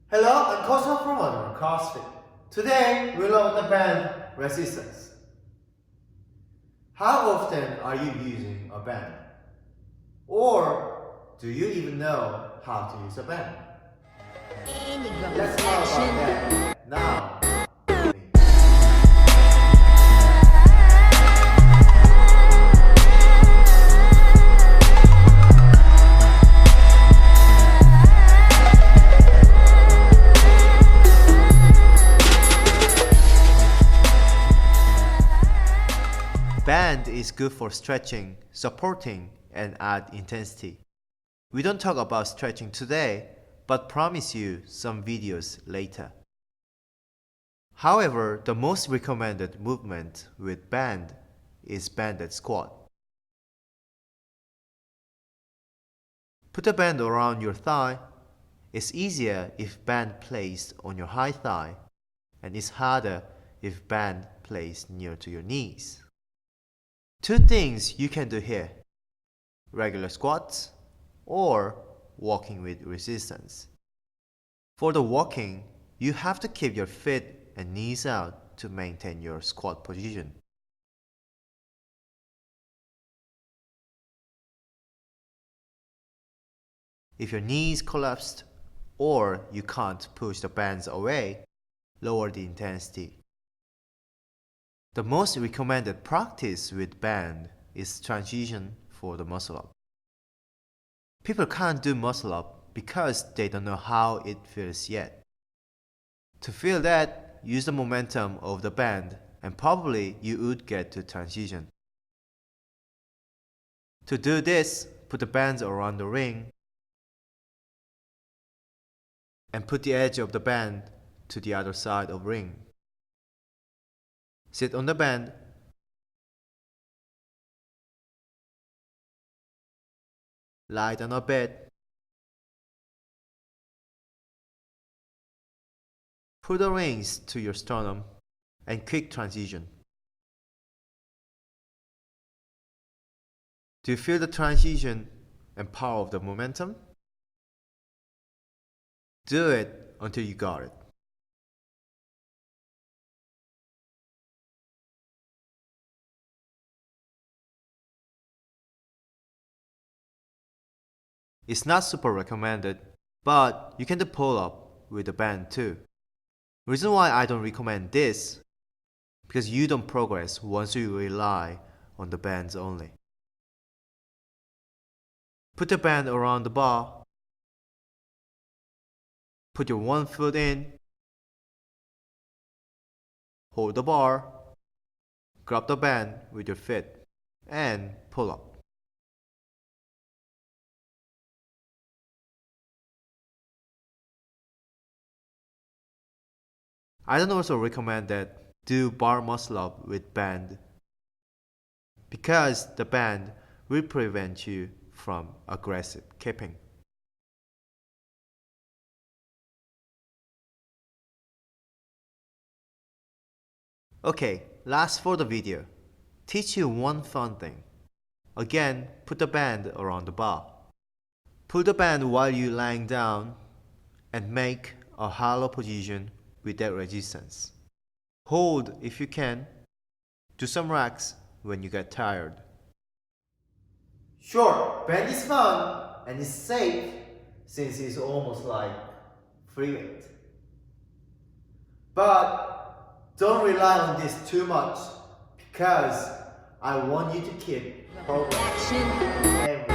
Hello, I'm Koso from Modern CrossFit. Today, we learn the band resistance. How often are you using a band? Or do you even know how to use a band? Let's talk about that now. Band is good for stretching, supporting, and add intensity. We don't talk about stretching today, but promise you some videos later. However, the most recommended movement with band is banded squat. Put a band around your thigh. It's easier if band placed on your high thigh, and it's harder if band placed near to your knees. Two things you can do here: regular squats or walking with resistance. For the walking, you have to keep your feet and knees out to maintain your squat position. If your knees collapsed or you can't push the bands away, lower the intensity. The most recommended practice with band is transition for the muscle up. People can't do muscle up because they don't know how it feels yet. To feel that, use the momentum of the band and probably you would get to transition. To do this, put the bands around the ring and put the edge of the band to the other side of the ring. Sit on the band. Lie down a bed. Put the rings to your sternum and quick transition. Do you feel the transition and power of the momentum? Do it until you got it. It's not super recommended, but you can do pull-up with the band too. Reason why I don't recommend this, because you don't progress once you rely on the bands only. Put the band around the bar. Put your one foot in. Hold the bar. Grab the band with your feet and pull up. I don't also recommend that do bar muscle up with band because the band will prevent you from aggressive keeping. Okay, last for the video. Teach you one fun thing. Again, put the band around the bar. Pull the band while you're lying down and make a hollow position with that resistance. Hold if you can. Do some racks when you get tired. Sure, band is fun and it's safe since it's almost like free weight. But don't rely on this too much because I want you to keep progressing every